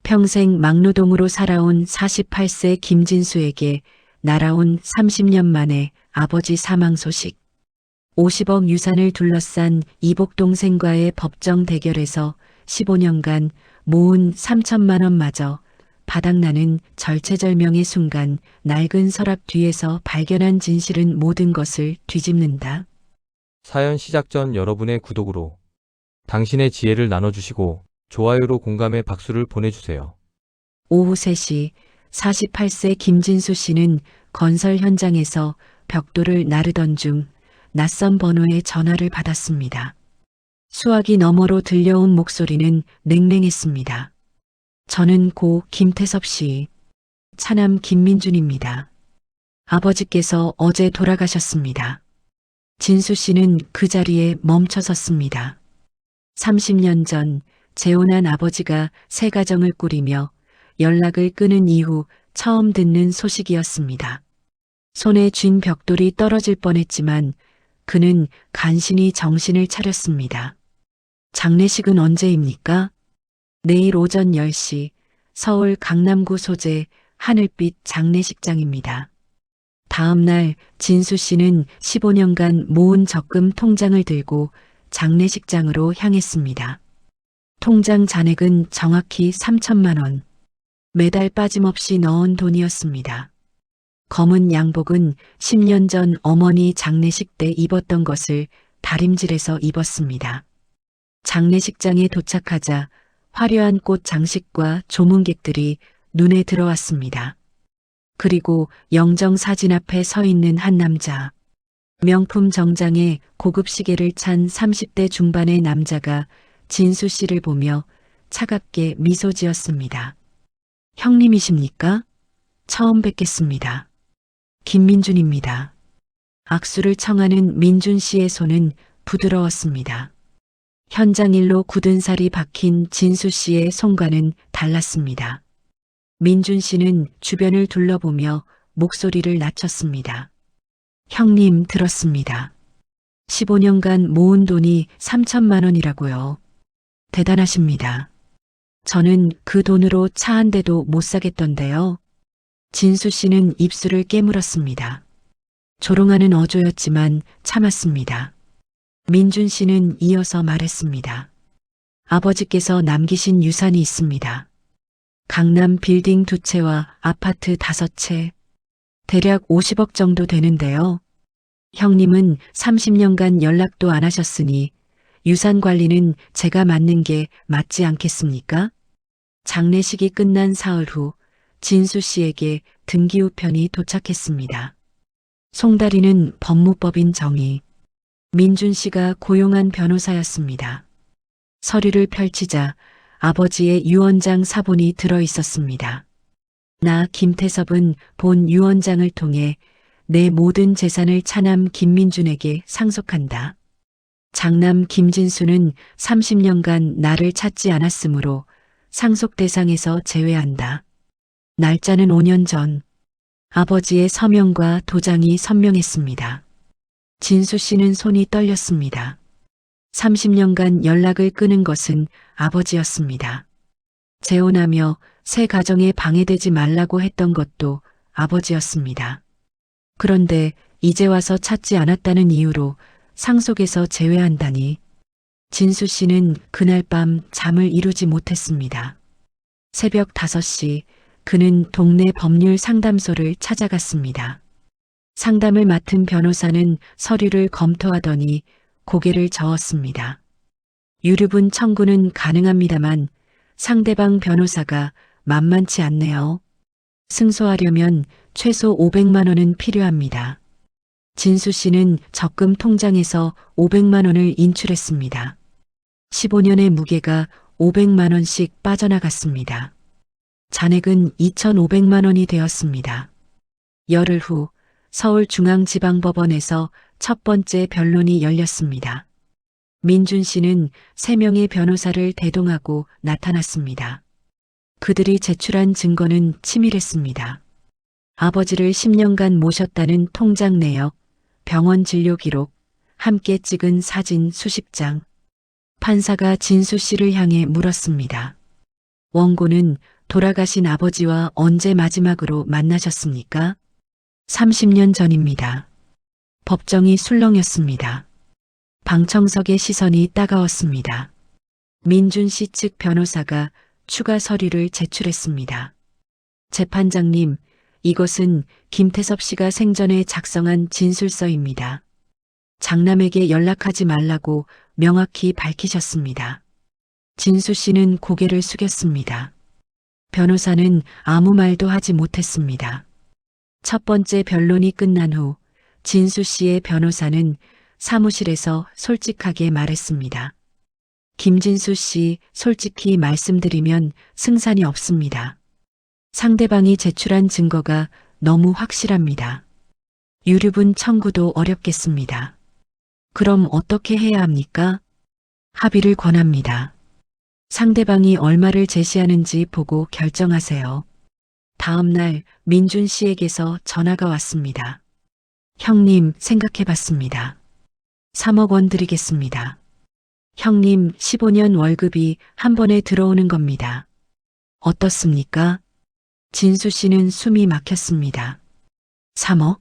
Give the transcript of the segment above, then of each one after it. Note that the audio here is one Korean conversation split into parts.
평생 막노동으로 살아온 48세 김진수에게 날아온 30년 만에 아버지 사망 소식. 50억 유산을 둘러싼 이복 동생과의 법정 대결에서 15년간 모은 3천만 원마저 바닥나는 절체절명의 순간 낡은 서랍 뒤에서 발견한 진실은 모든 것을 뒤집는다. 사연 시작 전 여러분의 구독으로 당신의 지혜를 나눠주시고 좋아요로 공감의 박수를 보내주세요. 오후 3시 48세 김진수 씨는 건설 현장에서 벽돌을 나르던 중 낯선 번호의 전화를 받았습니다. 수화기 너머로 들려온 목소리는 냉랭했습니다. 저는 고 김태섭 씨, 차남 김민준입니다. 아버지께서 어제 돌아가셨습니다. 진수 씨는 그 자리에 멈춰 섰습니다. 30년 전 재혼한 아버지가 새 가정을 꾸리며 연락을 끊은 이후 처음 듣는 소식이었습니다. 손에 쥔 벽돌이 떨어질 뻔했지만 그는 간신히 정신을 차렸습니다. 장례식은 언제입니까? 내일 오전 10시 서울 강남구 소재 하늘빛 장례식장입니다. 다음 날 진수 씨는 15년간 모은 적금 통장을 들고 장례식장으로 향했습니다. 통장 잔액은 정확히 3천만 원. 매달 빠짐없이 넣은 돈이었습니다. 검은 양복은 10년 전 어머니 장례식 때 입었던 것을 다림질해서 입었습니다. 장례식장에 도착하자 화려한 꽃 장식과 조문객들이 눈에 들어왔습니다. 그리고 영정 사진 앞에 서 있는 한 남자. 명품 정장에 고급 시계를 찬 30대 중반의 남자가 진수 씨를 보며 차갑게 미소 지었습니다. 형님이십니까? 처음 뵙겠습니다. 김민준입니다. 악수를 청하는 민준 씨의 손은 부드러웠습니다. 현장 일로 굳은 살이 박힌 진수 씨의 손과는 달랐습니다. 민준 씨는 주변을 둘러보며 목소리를 낮췄습니다. 형님 들었습니다. 15년간 모은 돈이 3천만 원이라고요. 대단하십니다. 저는 그 돈으로 차 한 대도 못 사겠던데요. 진수 씨는 입술을 깨물었습니다. 조롱하는 어조였지만 참았습니다. 민준 씨는 이어서 말했습니다. 아버지께서 남기신 유산이 있습니다. 강남 빌딩 2채와 아파트 5채, 대략 50억 정도 되는데요. 형님은 30년간 연락도 안 하셨으니 유산 관리는 제가 맡는 게 맞지 않겠습니까? 장례식이 끝난 사흘 후 진수 씨에게 등기우편이 도착했습니다. 송달이는 법무법인 정의, 민준 씨가 고용한 변호사였습니다. 서류를 펼치자 아버지의 유언장 사본이 들어 있었습니다. 나 김태섭은 본 유언장을 통해 내 모든 재산을 차남 김민준에게 상속한다. 장남 김진수는 30년간 나를 찾지 않았으므로 상속 대상에서 제외한다. 날짜는 5년 전. 아버지의 서명과 도장이 선명했습니다. 진수 씨는 손이 떨렸습니다. 30년간 연락을 끊은 것은 아버지였습니다. 재혼하며 새 가정에 방해되지 말라고 했던 것도 아버지였습니다. 그런데 이제 와서 찾지 않았다는 이유로 상속에서 제외한다니. 진수 씨는 그날 밤 잠을 이루지 못했습니다. 새벽 5시 그는 동네 법률 상담소를 찾아갔습니다. 상담을 맡은 변호사는 서류를 검토하더니 고개를 저었습니다. 유류분 청구는 가능합니다만 상대방 변호사가 만만치 않네요. 승소하려면 최소 500만 원은 필요합니다. 진수 씨는 적금 통장에서 500만 원을 인출했습니다. 15년의 무게가 500만 원씩 빠져나갔습니다. 잔액은 2,500만 원이 되었습니다. 열흘 후 서울중앙지방법원에서 첫 번째 변론이 열렸습니다. 민준 씨는 3명의 변호사를 대동하고 나타났습니다. 그들이 제출한 증거는 치밀했습니다. 아버지를 10년간 모셨다는 통장 내역, 병원 진료 기록, 함께 찍은 사진 수십 장. 판사가 진수 씨를 향해 물었습니다. 원고는 돌아가신 아버지와 언제 마지막으로 만나셨습니까? 30년 전입니다. 법정이 술렁였습니다. 방청석의 시선이 따가웠습니다. 민준 씨 측 변호사가 추가 서류를 제출했습니다. 재판장님, 이것은 김태섭 씨가 생전에 작성한 진술서입니다. 장남에게 연락하지 말라고 명확히 밝히셨습니다. 진수 씨는 고개를 숙였습니다. 변호사는 아무 말도 하지 못했습니다. 첫 번째 변론이 끝난 후 진수 씨의 변호사는 사무실에서 솔직하게 말했습니다. 김진수 씨, 솔직히 말씀드리면 승산이 없습니다. 상대방이 제출한 증거가 너무 확실합니다. 유류분 청구도 어렵겠습니다. 그럼 어떻게 해야 합니까? 합의를 권합니다. 상대방이 얼마를 제시하는지 보고 결정하세요. 다음 날 민준 씨에게서 전화가 왔습니다. 형님, 생각해봤습니다. 3억 원 드리겠습니다. 형님, 15년 월급이 한 번에 들어오는 겁니다. 어떻습니까? 진수 씨는 숨이 막혔습니다. 3억?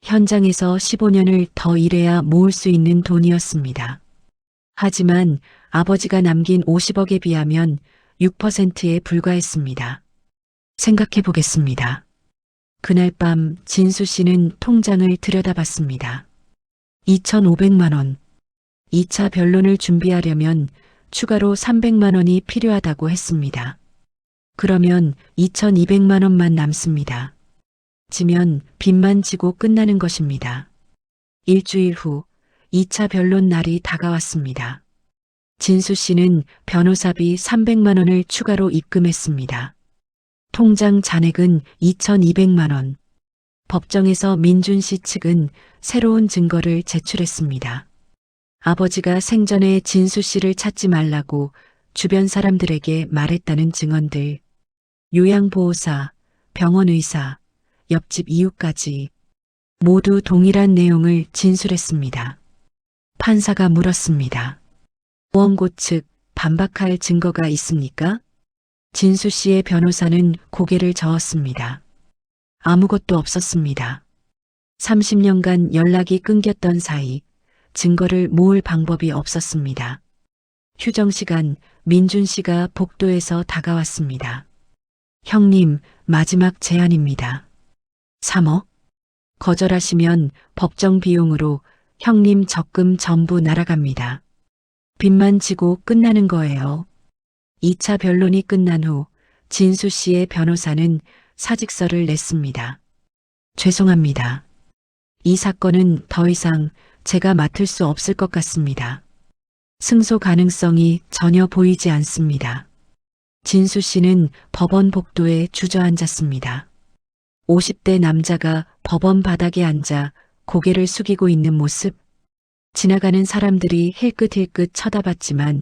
현장에서 15년을 더 일해야 모을 수 있는 돈이었습니다. 하지만 아버지가 남긴 50억에 비하면 6%에 불과했습니다. 생각해 보겠습니다. 그날 밤 진수 씨는 통장을 들여다봤습니다. 2,500만 원. 2차 변론을 준비하려면 추가로 300만 원이 필요하다고 했습니다. 그러면 2,200만 원만 남습니다. 지면 빚만 지고 끝나는 것입니다. 일주일 후 2차 변론 날이 다가왔습니다. 진수 씨는 변호사비 300만 원을 추가로 입금했습니다. 통장 잔액은 2,200만 원. 법정에서 민준 씨 측은 새로운 증거를 제출했습니다. 아버지가 생전에 진수 씨를 찾지 말라고 주변 사람들에게 말했다는 증언들, 요양보호사, 병원 의사, 옆집 이웃까지 모두 동일한 내용을 진술했습니다. 판사가 물었습니다. 원고 측 반박할 증거가 있습니까? 진수 씨의 변호사는 고개를 저었습니다. 아무것도 없었습니다. 30년간 연락이 끊겼던 사이 증거를 모을 방법이 없었습니다. 휴정 시간 민준 씨가 복도에서 다가왔습니다. 형님, 마지막 제안입니다. 3억? 거절하시면 법정 비용으로 형님 적금 전부 날아갑니다. 빚만 지고 끝나는 거예요. 2차 변론이 끝난 후 진수 씨의 변호사는 사직서를 냈습니다. 죄송합니다. 이 사건은 더 이상 제가 맡을 수 없을 것 같습니다. 승소 가능성이 전혀 보이지 않습니다. 진수 씨는 법원 복도에 주저앉았습니다. 50대 남자가 법원 바닥에 앉아 고개를 숙이고 있는 모습. 지나가는 사람들이 힐끗힐끗 쳐다봤지만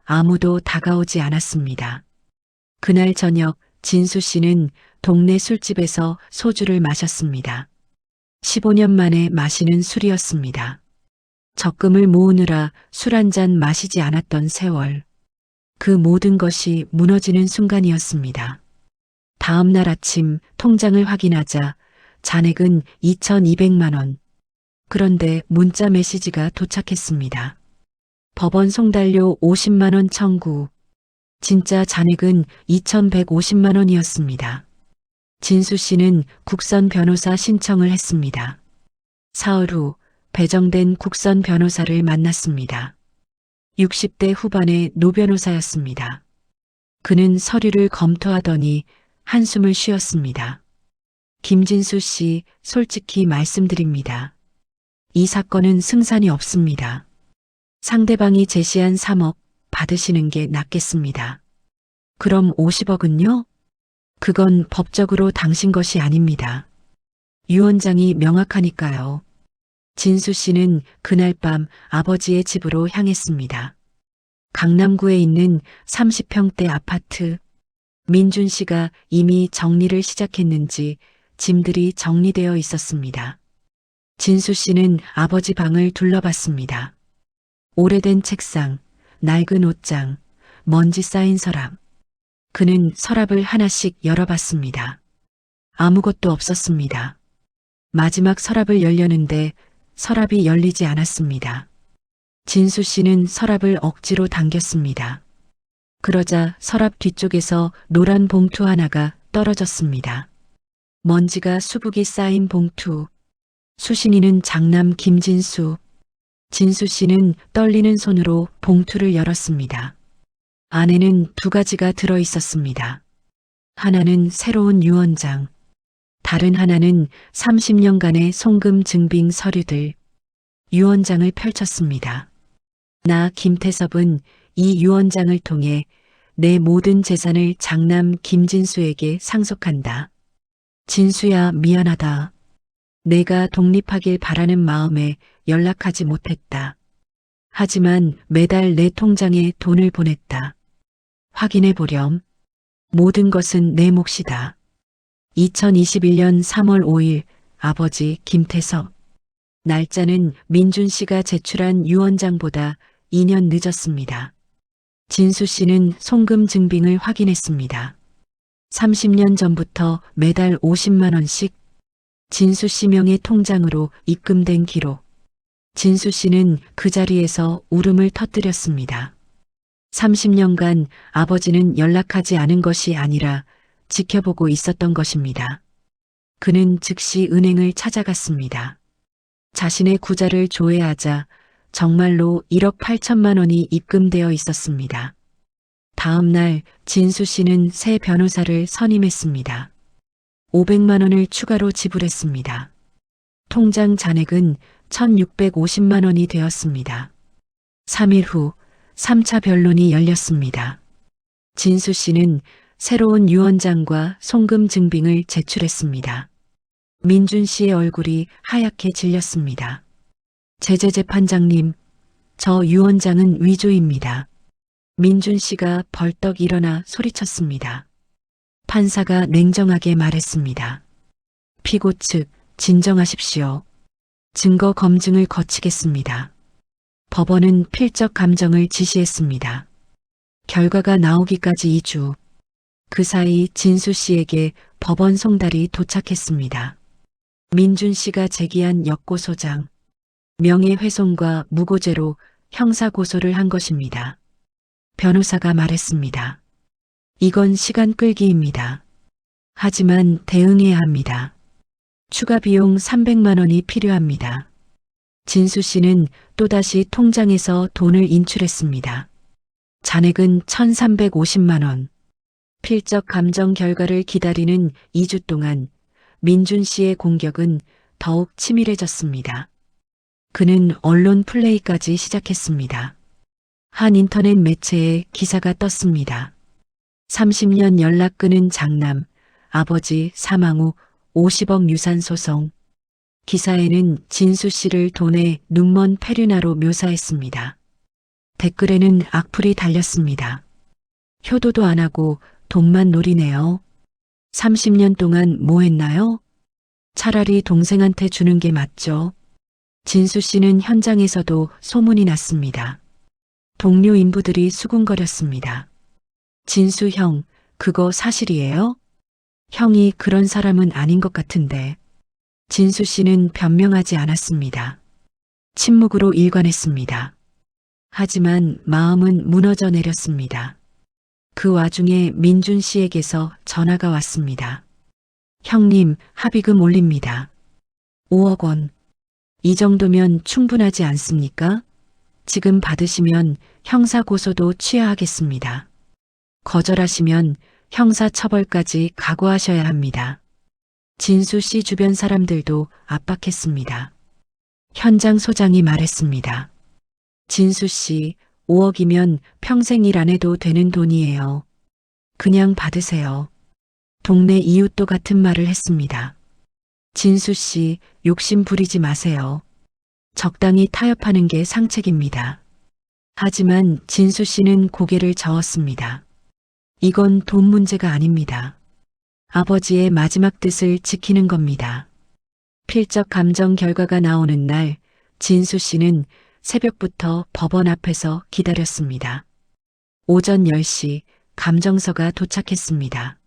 아무도 다가오지 않았습니다. 그날 저녁 진수 씨는 동네 술집에서 소주를 마셨습니다. 15년 만에 마시는 술이었습니다. 적금을 모으느라 술 한 잔 마시지 않았던 세월. 그 모든 것이 무너지는 순간이었습니다. 다음 날 아침 통장을 확인하자 잔액은 2,200만 원. 그런데 문자 메시지가 도착했습니다. 법원 송달료 50만 원 청구. 진짜 잔액은 2,150만 원이었습니다. 진수 씨는 국선 변호사 신청을 했습니다. 사흘 후 배정된 국선 변호사를 만났습니다. 60대 후반의 노 변호사였습니다. 그는 서류를 검토하더니 한숨을 쉬었습니다. 김진수 씨, 솔직히 말씀드립니다. 이 사건은 승산이 없습니다. 상대방이 제시한 3억 받으시는 게 낫겠습니다. 그럼 50억은요? 그건 법적으로 당신 것이 아닙니다. 유언장이 명확하니까요. 진수 씨는 그날 밤 아버지의 집으로 향했습니다. 강남구에 있는 30평대 아파트. 민준 씨가 이미 정리를 시작했는지 짐들이 정리되어 있었습니다. 진수 씨는 아버지 방을 둘러봤습니다. 오래된 책상, 낡은 옷장, 먼지 쌓인 서랍. 그는 서랍을 하나씩 열어봤습니다. 아무것도 없었습니다. 마지막 서랍을 열려는데 서랍이 열리지 않았습니다. 진수 씨는 서랍을 억지로 당겼습니다. 그러자 서랍 뒤쪽에서 노란 봉투 하나가 떨어졌습니다. 먼지가 수북이 쌓인 봉투. 수신이는 장남 김진수. 진수 씨는 떨리는 손으로 봉투를 열었습니다. 안에는 두 가지가 들어 있었습니다. 하나는 새로운 유언장, 다른 하나는 30년간의 송금 증빙 서류들. 유언장을 펼쳤습니다. 나 김태섭은 이 유언장을 통해 내 모든 재산을 장남 김진수에게 상속한다. 진수야, 미안하다. 내가 독립하길 바라는 마음에 연락하지 못했다. 하지만 매달 내 통장에 돈을 보냈다. 확인해 보렴. 모든 것은 내 몫이다. 2021년 3월 5일 아버지 김태섭. 날짜는 민준 씨가 제출한 유언장보다 2년 늦었습니다. 진수 씨는 송금 증빙을 확인했습니다. 30년 전부터 매달 50만 원씩 진수 씨 명의 통장으로 입금된 기록. 진수 씨는 그 자리에서 울음을 터뜨렸습니다. 30년간 아버지는 연락하지 않은 것이 아니라 지켜보고 있었던 것입니다. 그는 즉시 은행을 찾아갔습니다. 자신의 구자를 조회하자 정말로 1억 8천만 원이 입금되어 있었습니다. 다음 날 진수 씨는 새 변호사를 선임했습니다. 500만 원을 추가로 지불했습니다. 통장 잔액은 1,650만 원이 되었습니다. 3일 후 3차 변론이 열렸습니다. 진수 씨는 새로운 유언장과 송금 증빙을 제출했습니다. 민준 씨의 얼굴이 하얗게 질렸습니다. 제재재판장님, 저 유언장은 위조입니다. 민준 씨가 벌떡 일어나 소리쳤습니다. 판사가 냉정하게 말했습니다. 피고 측, 진정하십시오. 증거 검증을 거치겠습니다. 법원은 필적 감정을 지시했습니다. 결과가 나오기까지 2주. 그 사이 진수 씨에게 법원 송달이 도착했습니다. 민준 씨가 제기한 역고소장. 명예훼손과 무고죄로 형사고소를 한 것입니다. 변호사가 말했습니다. 이건 시간 끌기입니다. 하지만 대응해야 합니다. 추가 비용 300만 원이 필요합니다. 진수 씨는 또다시 통장에서 돈을 인출했습니다. 잔액은 1,350만 원. 필적 감정 결과를 기다리는 2주 동안 민준 씨의 공격은 더욱 치밀해졌습니다. 그는 언론 플레이까지 시작했습니다. 한 인터넷 매체에 기사가 떴습니다. 30년 연락 끊은 장남, 아버지 사망 후 50억 유산 소송. 기사에는 진수 씨를 돈의 눈먼 페류나로 묘사했습니다. 댓글에는 악플이 달렸습니다. 효도도 안 하고 돈만 노리네요. 30년 동안 뭐 했나요? 차라리 동생한테 주는 게 맞죠. 진수 씨는 현장에서도 소문이 났습니다. 동료 인부들이 수군거렸습니다. 진수 형, 그거 사실이에요? 형이 그런 사람은 아닌 것 같은데. 진수 씨는 변명하지 않았습니다. 침묵으로 일관했습니다. 하지만 마음은 무너져 내렸습니다. 그 와중에 민준 씨에게서 전화가 왔습니다. 형님, 합의금 올립니다. 5억 원. 이 정도면 충분하지 않습니까? 지금 받으시면 형사고소도 취하하겠습니다. 거절하시면 형사처벌까지 각오하셔야 합니다. 진수 씨 주변 사람들도 압박했습니다. 현장 소장이 말했습니다. 진수 씨, 5억이면 평생 일 안 해도 되는 돈이에요. 그냥 받으세요. 동네 이웃도 같은 말을 했습니다. 진수 씨, 욕심 부리지 마세요. 적당히 타협하는 게 상책입니다. 하지만 진수 씨는 고개를 저었습니다. 이건 돈 문제가 아닙니다. 아버지의 마지막 뜻을 지키는 겁니다. 필적 감정 결과가 나오는 날 진수 씨는 새벽부터 법원 앞에서 기다렸습니다. 오전 10시 감정서가 도착했습니다.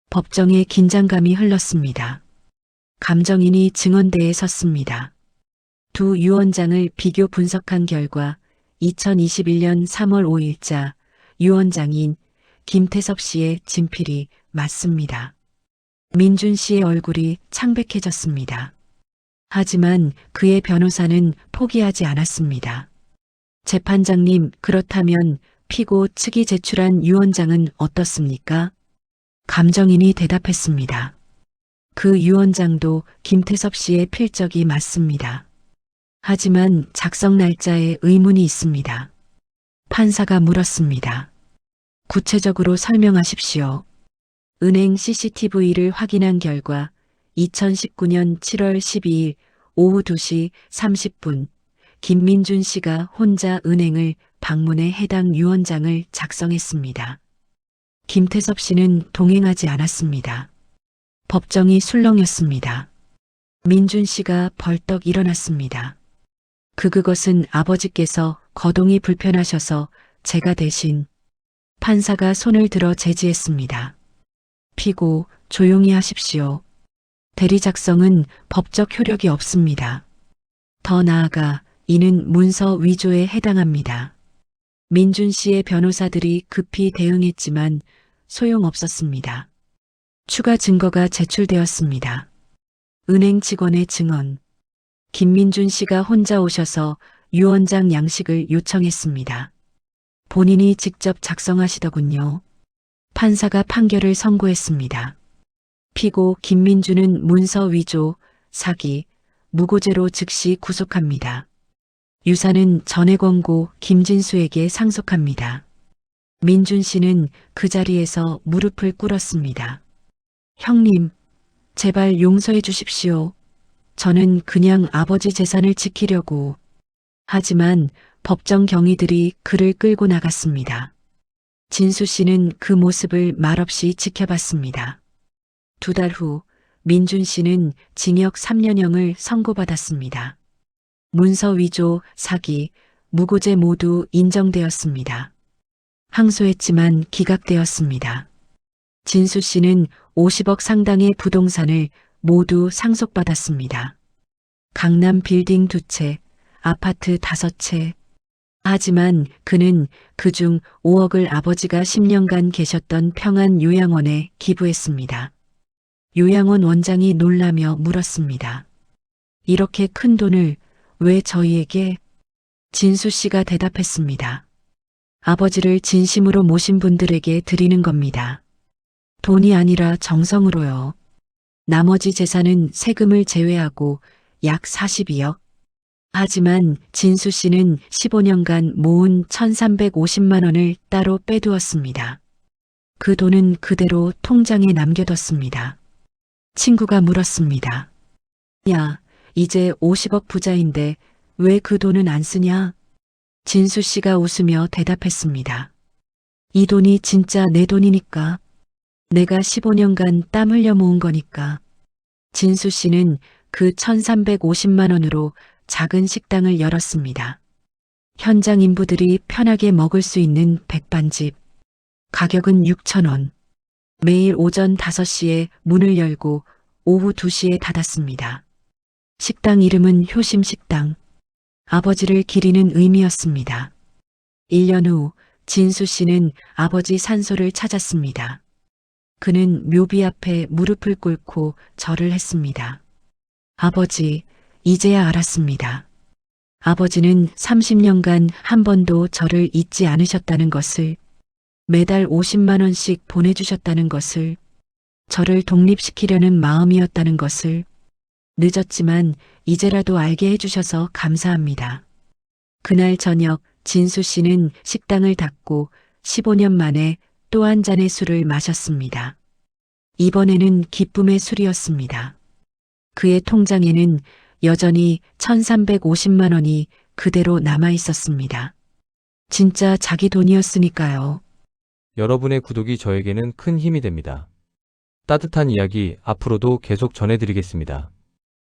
법정에 긴장감이 흘렀습니다. 감정인이 증언대에 섰습니다. 두 유언장을 비교 분석한 결과 2021년 3월 5일자 유언장인 김태섭 씨의 진필이 맞습니다. 민준 씨의 얼굴이 창백해졌습니다. 하지만 그의 변호사는 포기하지 않았습니다. 재판장님, 그렇다면 피고 측이 제출한 유언장은 어떻습니까? 감정인이 대답했습니다. 그 유언장도 김태섭 씨의 필적이 맞습니다. 하지만 작성 날짜에 의문이 있습니다. 판사가 물었습니다. 구체적으로 설명하십시오. 은행 CCTV를 확인한 결과 2019년 7월 12일 오후 2시 30분 김민준 씨가 혼자 은행을 방문해 해당 유언장을 작성했습니다. 김태섭 씨는 동행하지 않았습니다. 법정이 술렁였습니다. 민준 씨가 벌떡 일어났습니다. 그것은 아버지께서 거동이 불편하셔서 제가 대신 판사가 손을 들어 제지했습니다. 피고, 조용히 하십시오. 대리 작성은 법적 효력이 없습니다. 더 나아가 이는 문서 위조에 해당합니다. 민준 씨의 변호사들이 급히 대응했지만 소용없었습니다. 추가 증거가 제출되었습니다. 은행 직원의 증언. 김민준 씨가 혼자 오셔서 유언장 양식을 요청했습니다. 본인이 직접 작성하시더군요. 판사가 판결을 선고했습니다. 피고 김민준은 문서 위조, 사기, 무고죄로 즉시 구속합니다. 유사는 전해권고 김진수에게 상속합니다. 민준 씨는 그 자리에서 무릎을 꿇었습니다. 형님, 제발 용서해 주십시오. 저는 그냥 아버지 재산을 지키려고. 하지만 법정 경위들이 그를 끌고 나갔습니다. 진수 씨는 그 모습을 말없이 지켜봤습니다. 2달 후 민준 씨는 징역 3년형을 선고받았습니다. 문서 위조, 사기, 무고죄 모두 인정되었습니다. 항소했지만 기각되었습니다. 진수 씨는 50억 상당의 부동산을 모두 상속받았습니다. 강남 빌딩 2채, 아파트 5채. 하지만 그는 그중 5억을 아버지가 10년간 계셨던 평안 요양원에 기부했습니다. 요양원 원장이 놀라며 물었습니다. 이렇게 큰 돈을 왜 저희에게? 진수 씨가 대답했습니다. 아버지를 진심으로 모신 분들에게 드리는 겁니다. 돈이 아니라 정성으로요. 나머지 재산은 세금을 제외하고 약 42억. 하지만 진수 씨는 15년간 모은 1,350만 원을 따로 빼두었습니다. 그 돈은 그대로 통장에 남겨뒀습니다. 친구가 물었습니다. 야, 이제 50억 부자인데 왜 그 돈은 안 쓰냐? 진수 씨가 웃으며 대답했습니다. 이 돈이 진짜 내 돈이니까. 내가 15년간 땀 흘려 모은 거니까. 진수 씨는 그 1,350만 원으로 작은 식당을 열었습니다. 현장 인부들이 편하게 먹을 수 있는 백반집. 가격은 6,000원. 매일 오전 5시에 문을 열고 오후 2시에 닫았습니다. 식당 이름은 효심식당. 아버지를 기리는 의미였습니다. 1년 후 진수 씨는 아버지 산소를 찾았습니다. 그는 묘비 앞에 무릎을 꿇고 절을 했습니다. 아버지, 이제야 알았습니다. 아버지는 30년간 한 번도 저를 잊지 않으셨다는 것을, 매달 50만 원씩 보내주셨다는 것을, 저를 독립시키려는 마음이었다는 것을, 늦었지만 이제라도 알게 해주셔서 감사합니다. 그날 저녁 진수 씨는 식당을 닫고 15년 만에 또 한 잔의 술을 마셨습니다. 이번에는 기쁨의 술이었습니다. 그의 통장에는 여전히 1,350만 원이 그대로 남아 있었습니다. 진짜 자기 돈이었으니까요. 여러분의 구독이 저에게는 큰 힘이 됩니다. 따뜻한 이야기 앞으로도 계속 전해드리겠습니다.